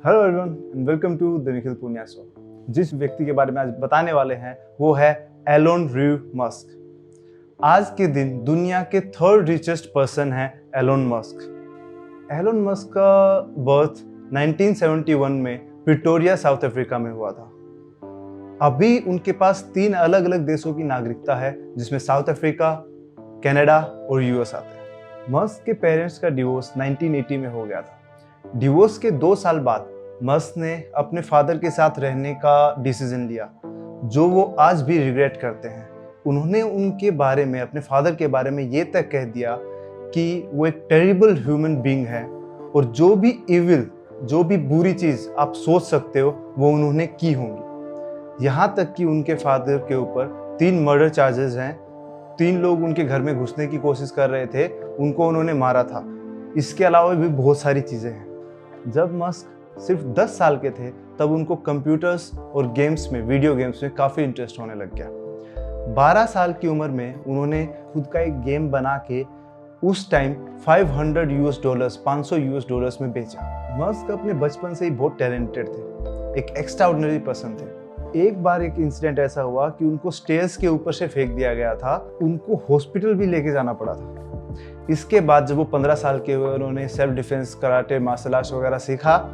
Hello everyone and welcome to the Nikhil Puniya show. जिस व्यक्ति के बारे में आज बताने वाले हैं वो है एलोन रू मस्क। आज के दिन दुनिया के थर्ड रिचेस्ट पर्सन है एलोन मस्क। एलोन मस्क का बर्थ 1971 में प्रिटोरिया साउथ अफ्रीका में हुआ था। अभी उनके पास 3 अलग अलग देशों की नागरिकता है, जिसमें साउथ अफ्रीका, कनाडा और यूएस आते हैं। मस्क के पेरेंट्स का डिवोर्स 1980 में हो गया था। डिवोर्स के 2 साल बाद मस्क ने अपने फादर के साथ रहने का डिसीजन लिया, जो वो आज भी रिग्रेट करते हैं। उन्होंने उनके बारे में, अपने फादर के बारे में ये तक कह दिया कि वो एक टेरिबल ह्यूमन बीइंग है और जो भी इविल, जो भी बुरी चीज़ आप सोच सकते हो वो उन्होंने की होंगी। यहाँ तक कि उनके फादर के ऊपर 3 मर्डर चार्जेस हैं। 3 लोग उनके घर में घुसने की कोशिश कर रहे थे, उनको उन्होंने मारा था। इसके अलावा भी बहुत सारी चीज़ें हैं। जब मस्क सिर्फ 10 साल के थे तब उनको कंप्यूटर्स और गेम्स में, वीडियो गेम्स में काफ़ी इंटरेस्ट होने लग गया। 12 साल की उम्र में उन्होंने खुद का एक गेम बना के उस टाइम $500 में बेचा। मस्क अपने बचपन से ही बहुत टैलेंटेड थे, एक एक्स्ट्राऑर्डिनरी पर्सन थे। एक बार एक इंसिडेंट ऐसा हुआ कि उनको स्टेयर्स के ऊपर से फेंक दिया गया था, उनको हॉस्पिटल भी लेके जाना पड़ा था। इसके बाद जब वो 15 साल के हुए, उन्होंने self defence, karate, martial arts वगैरह सीखा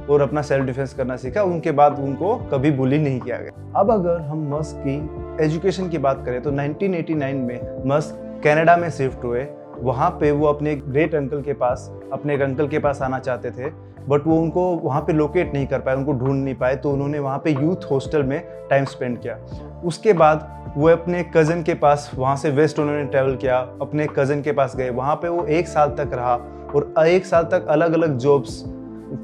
और अपना सेल्फ डिफेंस करना सीखा। उनके बाद उनको कभी बुली नहीं किया गया। अब अगर हम मस्क की एजुकेशन की बात करें तो 1989 में मस्क कनाडा में शिफ्ट हुए। वहाँ पे वो अपने ग्रेट अंकल के पास, अपने एक अंकल के पास आना चाहते थे, बट वो उनको वहाँ पे लोकेट नहीं कर पाए, उनको ढूंढ नहीं पाए, तो उन्होंने वहाँ पे यूथ हॉस्टल में टाइम स्पेंड किया। उसके बाद वो अपने कज़न के पास, वहाँ से वेस्ट उन्होंने ट्रैवल किया, अपने कज़न के पास गए। वहाँ पे वो 1 साल तक रहा और 1 साल तक अलग अलग जॉब्स,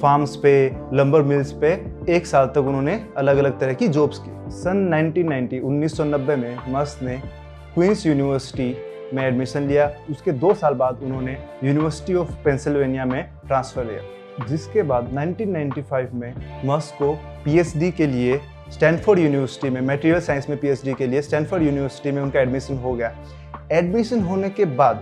फार्म्स पे, लंबर मिल्स पे 1 साल तक उन्होंने अलग अलग तरह की जॉब्स की। सन 1990 में मस्क ने क्वींस यूनिवर्सिटी में एडमिशन लिया। उसके 2 साल बाद उन्होंने यूनिवर्सिटी ऑफ पेंसिल्वेनिया में ट्रांसफ़र लिया, जिसके बाद 1995 में मस्क को पीएचडी के लिए स्टैनफोर्ड यूनिवर्सिटी में, मटेरियल साइंस में पीएचडी के लिए स्टैनफोर्ड यूनिवर्सिटी में उनका एडमिशन हो गया। एडमिशन होने के बाद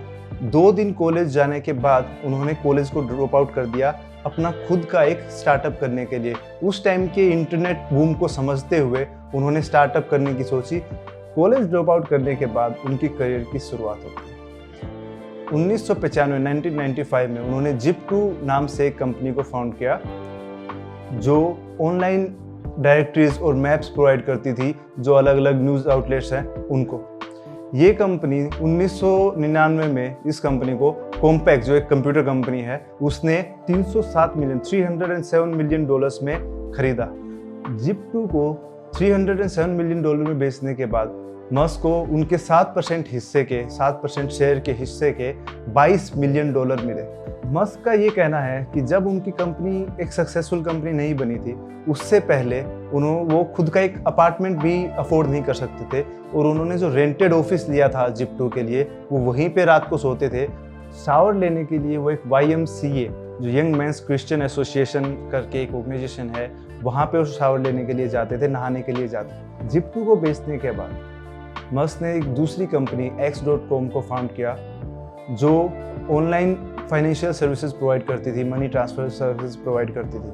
2 दिन कॉलेज जाने के बाद उन्होंने कॉलेज को ड्रॉप आउट कर दिया, अपना खुद का एक स्टार्टअप करने के लिए। उस टाइम के इंटरनेट बूम को समझते हुए उन्होंने स्टार्टअप करने की सोची। कॉलेज ड्रॉप आउट करने के बाद उनकी करियर की शुरुआत होती है। 1995 में उन्होंने Zip2 नाम से एक कंपनी को फाउंड किया, जो ऑनलाइन डायरेक्टरीज और मैप्स प्रोवाइड करती थी, जो अलग अलग न्यूज़ आउटलेट्स हैं उनको। ये कंपनी 1999 में इस कंपनी को कॉम्पैक्ट, जो एक कंप्यूटर कंपनी है, उसने $307 मिलियन में खरीदा। Zip2 को $307 मिलियन में बेचने के बाद मस्क को उनके 7% शेयर के हिस्से के $22 मिलियन मिले। मस्क का ये कहना है कि जब उनकी कंपनी एक सक्सेसफुल कंपनी नहीं बनी थी, उससे पहले वो खुद का एक अपार्टमेंट भी अफोर्ड नहीं कर सकते थे और उन्होंने जो रेंटेड ऑफिस लिया था Zip2 के लिए, वो वहीं पे रात को सोते थे। शावर लेने के लिए वो एक YMCA, जो यंग मेंस क्रिश्चियन एसोसिएशन करके एक ऑर्गेनाइजेशन है, वहाँ पे वो शावर लेने के लिए जाते थे, नहाने के लिए जाते थे। Zip2 को बेचने के बाद मस्क ने एक दूसरी कंपनी X.com को फाउंड किया, जो ऑनलाइन फाइनेंशियल सर्विसेज प्रोवाइड करती थी, मनी ट्रांसफर सर्विसेज प्रोवाइड करती थी।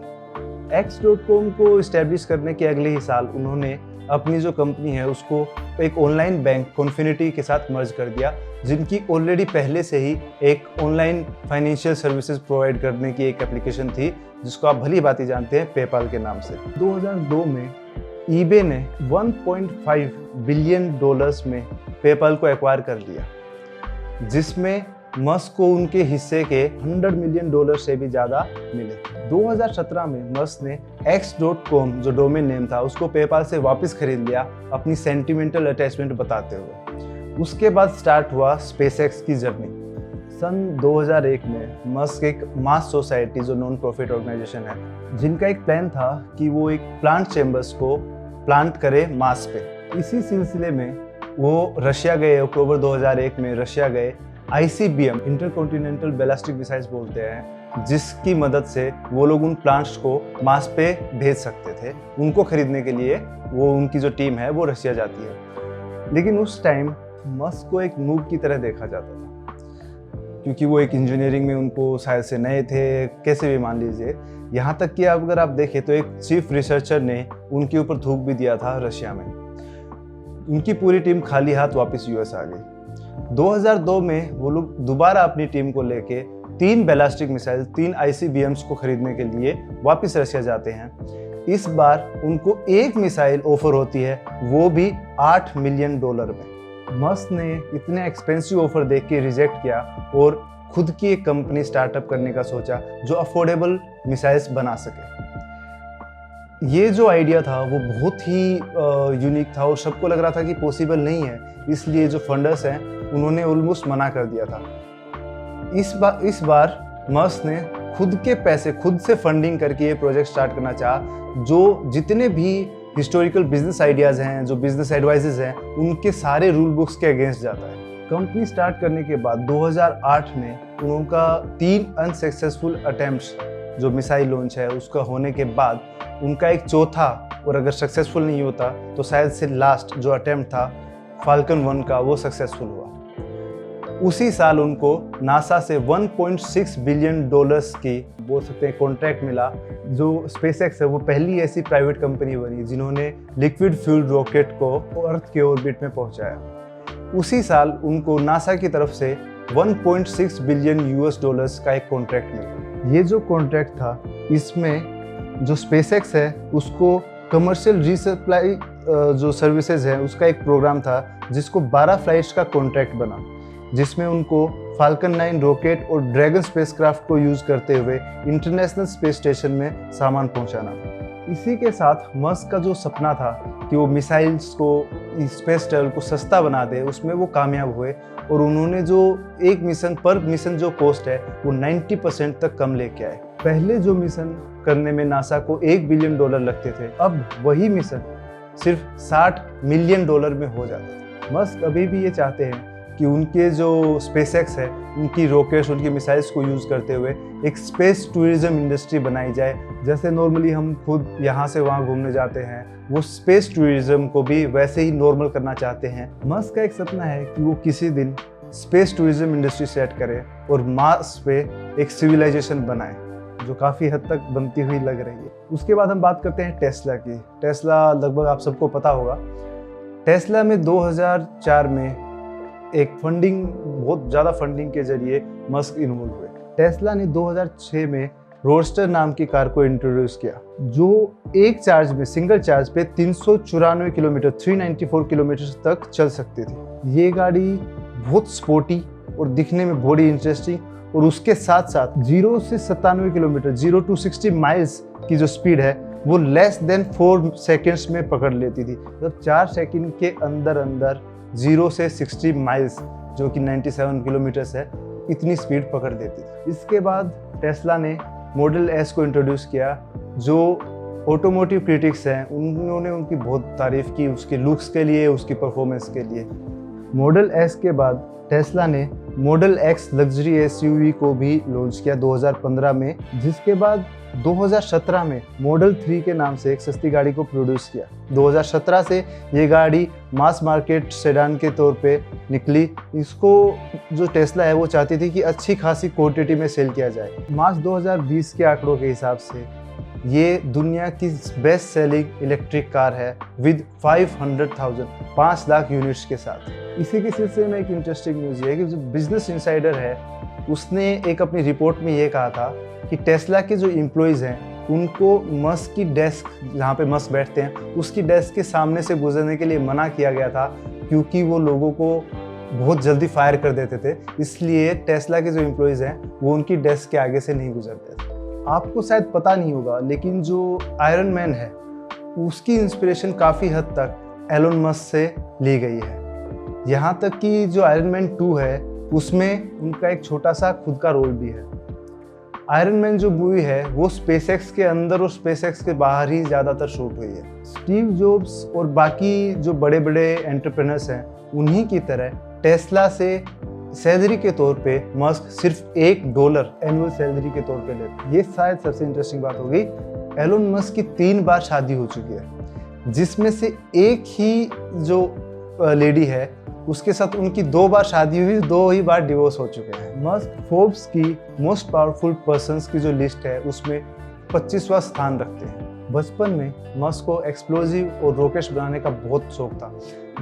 X.com को इस्टेब्लिश करने के अगले ही साल उन्होंने अपनी जो कंपनी है उसको एक ऑनलाइन बैंक कॉन्फिनिटी के साथ मर्ज कर दिया, जिनकी ऑलरेडी पहले से ही एक ऑनलाइन फाइनेंशियल सर्विसेज प्रोवाइड करने की एक एप्लीकेशन थी, जिसको आप भली भांति जानते हैं पेपाल के नाम से। 2002 में ईबे ने $1.5 बिलियन में पेपाल को एक्वायर कर लिया, जिसमें मस्क को उनके हिस्से के $100 मिलियन से भी ज़्यादा मिले। 2017 में मस्क ने X.com, जो डोमेन नेम था, उसको पेपाल से वापस खरीद लिया, अपनी सेंटिमेंटल अटैचमेंट बताते हुए। उसके बाद स्टार्ट हुआ SpaceX की जर्नी। सन 2001 में मस्क एक मास सोसाइटी, जो नॉन प्रॉफिट ऑर्गेनाइजेशन है, जिनका एक प्लान था कि वो एक प्लांट चेम्बर्स को प्लांट करे मार्स पे। इसी सिलसिले में वो रशिया गए। अक्टूबर 2001 में रशिया गए। ICBM, इंटरकॉन्टिनेंटल बैलिस्टिक मिसाइल्स बोलते हैं, जिसकी मदद से वो लोग उन प्लांट्स को मार्स पे भेज सकते थे। उनको खरीदने के लिए वो, उनकी जो टीम है वो रशिया जाती है। लेकिन उस टाइम मस्क को एक नूब की तरह देखा जाता था। क्योंकि वो एक इंजीनियरिंग में उनको शायद से नए थे, कैसे भी मान लीजिए। यहाँ तक कि अगर आप देखें तो एक चीफ रिसर्चर ने उनके ऊपर थूक भी दिया था रशिया में। उनकी पूरी टीम खाली हाथ वापस यूएस आ गई। 2002 में वो लोग दोबारा अपनी टीम को लेके 3 बैलिस्टिक मिसाइल, 3 ICBMs को खरीदने के लिए वापस रशिया जाते हैं। इस बार उनको एक मिसाइल ऑफर होती है, वो भी $8 मिलियन में। मस्क ने इतने एक्सपेंसिव ऑफर देख के रिजेक्ट किया और खुद की एक कंपनी स्टार्टअप करने का सोचा जो अफोर्डेबल मिसाइल्स बना सके। ये जो आइडिया था वो बहुत ही यूनिक था और सबको लग रहा था कि पॉसिबल नहीं है, इसलिए जो फंडर्स हैं उन्होंने ऑलमोस्ट मना कर दिया था। इस बार मस्क ने खुद के पैसे, खुद से फंडिंग करके ये प्रोजेक्ट स्टार्ट करना चाहा, जो जितने भी हिस्टोरिकल बिजनेस आइडियाज़ हैं, जो बिजनेस एडवाइजेज हैं, उनके सारे रूल बुक्स के अगेंस्ट जाता है। कंपनी स्टार्ट करने के बाद 2008 में उनका 3 अनसक्सेसफुल अटेम्प्ट्स जो मिसाइल लॉन्च है उसका होने के बाद उनका एक चौथा, और अगर सक्सेसफुल नहीं होता तो शायद से लास्ट जो अटेम्प्ट था फाल्कन 1 का, वो सक्सेसफुल हुआ। उसी साल उनको नासा से $1.6 बिलियन की बोल सकते हैं कॉन्ट्रैक्ट मिला। जो स्पेसएक्स है वो पहली ऐसी प्राइवेट कंपनी बनी जिन्होंने लिक्विड फ्यूल रॉकेट को अर्थ के ऑर्बिट में पहुंचाया। उसी साल उनको नासा की तरफ से $1.6 बिलियन का एक कॉन्ट्रैक्ट मिला। ये जो कॉन्ट्रैक्ट था, इसमें जो स्पेसएक्स है उसको कमर्शियल रीसप्लाई जो सर्विसेज है उसका एक प्रोग्राम था जिसको 12 फ्लाइट्स का कॉन्ट्रैक्ट बना, जिसमें उनको फाल्कन 9 रॉकेट और ड्रैगन स्पेसक्राफ्ट को यूज करते हुए इंटरनेशनल स्पेस स्टेशन में सामान पहुंचाना। इसी के साथ मस्क का जो सपना था कि वो मिसाइल्स को, स्पेस ट्रैवल को सस्ता बना दे, उसमें वो कामयाब हुए और उन्होंने जो एक मिशन पर मिशन जो कॉस्ट है वो 90% तक कम लेके आए। पहले जो मिशन करने में नासा को $1 बिलियन लगते थे, अब वही मिशन सिर्फ $60 मिलियन में हो जाता है। मस्क अभी भी ये चाहते हैं कि उनके जो स्पेसएक्स है, उनकी रॉकेट्स, उनकी मिसाइल्स को यूज़ करते हुए एक स्पेस टूरिज्म इंडस्ट्री बनाई जाए। जैसे नॉर्मली हम खुद यहाँ से वहाँ घूमने जाते हैं, वो स्पेस टूरिज्म को भी वैसे ही नॉर्मल करना चाहते हैं। मस्क का एक सपना है कि वो किसी दिन स्पेस टूरिज्म इंडस्ट्री सेट करे और मार्स पे एक सिविलाइजेशन बनाए, जो काफ़ी हद तक बनती हुई लग रही है। उसके बाद हम बात करते हैं टेस्ला की। टेस्ला लगभग आप सबको पता होगा। टेस्ला में 2004 में एक फंडिंग, बहुत ज़्यादा फंडिंग के जरिए मस्क इन्वॉल्व हुए। टेस्ला ने 2006 में रोडस्टर नाम की कार को इंट्रोड्यूस किया, जो एक चार्ज में, सिंगल चार्ज पे 394 किलोमीटर, 394 किलोमीटर तक चल सकती थी। ये गाड़ी बहुत स्पोर्टी और दिखने में बड़ी इंटरेस्टिंग, और उसके साथ साथ 0 से 97 किलोमीटर, 0 to 60 माइल्स की जो स्पीड है वो लेस देन 4 सेकेंड्स में पकड़ लेती थी। मतलब 4 सेकेंड के अंदर अंदर 0 से 60 माइल्स, जो कि 97 किलोमीटर्स है, इतनी स्पीड पकड़ देती थी। इसके बाद टेस्ला ने मॉडल एस को इंट्रोड्यूस किया, जो ऑटोमोटिव क्रिटिक्स हैं उन्होंने उनकी बहुत तारीफ की, उसके लुक्स के लिए, उसकी परफॉर्मेंस के लिए। मॉडल एस के बाद टेस्ला ने मॉडल एक्स लग्जरी एसयूवी को भी लॉन्च किया 2015 में, जिसके बाद 2017 में मॉडल 3 के नाम से एक सस्ती गाड़ी को प्रोड्यूस किया। 2017 से ये गाड़ी मास मार्केट सेडान के तौर पे निकली। इसको जो टेस्ला है वो चाहती थी कि अच्छी खासी क्वांटिटी में सेल किया जाए। मार्च 2020 के आंकड़ों के हिसाब से ये दुनिया की बेस्ट सेलिंग इलेक्ट्रिक कार है विद 5 लाख यूनिट्स के साथ। इसी के सिलसिले में एक इंटरेस्टिंग न्यूज़ है कि जो बिजनेस इनसाइडर है उसने एक अपनी रिपोर्ट में ये कहा था कि टेस्ला के जो एम्प्लॉइज़ हैं उनको मस्क की डेस्क, जहाँ पे मस्क बैठते हैं, उसकी डेस्क के सामने से गुजरने के लिए मना किया गया था, क्योंकि वो लोगों को बहुत जल्दी फायर कर देते थे। इसलिए टेस्ला के जो एम्प्लॉइज़ हैं वो उनकी डेस्क के आगे से नहीं गुजरते थे। आपको शायद पता नहीं होगा, लेकिन जो आयरन मैन है उसकी इंस्पिरेशन काफ़ी हद तक एलोन मस्क से ली गई है। यहाँ तक कि जो आयरन मैन 2 है उसमें उनका एक छोटा सा खुद का रोल भी है। आयरन मैन जो मूवी है वो स्पेसएक्स के अंदर और स्पेसएक्स के बाहर ही ज़्यादातर शूट हुई है। स्टीव जॉब्स और बाकी जो बड़े बड़े एंटरप्रेन्योर्स हैं उन्हीं की तरह टेस्ला से सैलरी के तौर पे मस्क सिर्फ $1 एनुअल सैलरी के तौर पे लेते। ये शायद सबसे इंटरेस्टिंग बात होगी। एलोन मस्क की 3 बार शादी हो चुकी है, जिसमें से एक ही जो लेडी है उसके साथ उनकी 2 बार शादी हुई, 2 ही बार डिवोर्स हो चुके हैं। मस्क फोर्ब्स की मोस्ट पावरफुल पर्संस की जो लिस्ट है उसमें 25वां स्थान रखते हैं। बचपन में मस्क को एक्सप्लोजिव और रॉकेट्स बनाने का बहुत शौक था।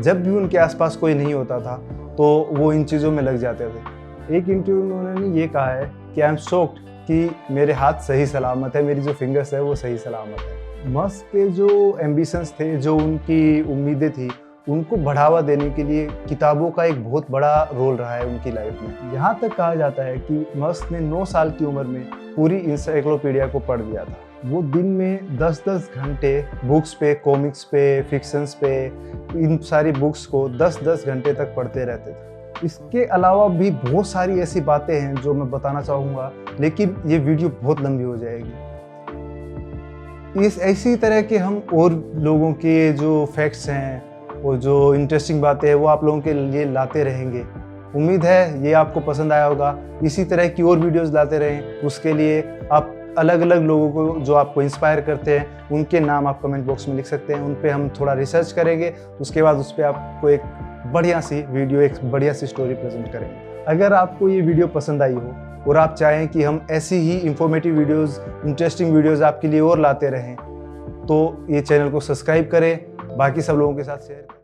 जब भी उनके आसपास कोई नहीं होता था तो वो इन चीज़ों में लग जाते थे। एक इंटरव्यू में उन्होंने ये कहा है कि आई एम शॉक्ड कि मेरे हाथ सही सलामत है, मेरी जो फिंगर्स है वो सही सलामत है। मस्क के जो एम्बिशंस थे, जो उनकी उम्मीदें थी, उनको बढ़ावा देने के लिए किताबों का एक बहुत बड़ा रोल रहा है उनकी लाइफ में। यहाँ तक कहा जाता है कि मस्क ने 9 साल की उम्र में पूरी इंसाइक्लोपीडिया को पढ़ लिया था। वो दिन में 10-10 घंटे बुक्स पे, कॉमिक्स पे, फिक्शंस पे, इन सारी बुक्स को 10-10 घंटे तक पढ़ते रहते थे। इसके अलावा भी बहुत सारी ऐसी बातें हैं जो मैं बताना चाहूँगा, लेकिन ये वीडियो बहुत लंबी हो जाएगी। इस ऐसी तरह के हम और लोगों के जो फैक्ट्स हैं और जो इंटरेस्टिंग बातें हैं वो आप लोगों के लिए लाते रहेंगे। उम्मीद है ये आपको पसंद आया होगा। इसी तरह की और वीडियोस लाते रहें। उसके लिए आप अलग अलग लोगों को जो आपको इंस्पायर करते हैं उनके नाम आप कमेंट बॉक्स में लिख सकते हैं। उन पे हम थोड़ा रिसर्च करेंगे, उसके बाद उस पर आपको एक बढ़िया सी वीडियो, एक बढ़िया सी स्टोरी प्रेजेंट करेंगे। अगर आपको ये वीडियो पसंद आई हो और आप चाहें कि हम ऐसी ही इंफॉर्मेटिव वीडियोज़, इंटरेस्टिंग वीडियोज़ आपके लिए और लाते रहें तो ये चैनल को सब्सक्राइब करें, बाकी सब लोगों के साथ शेयर करें।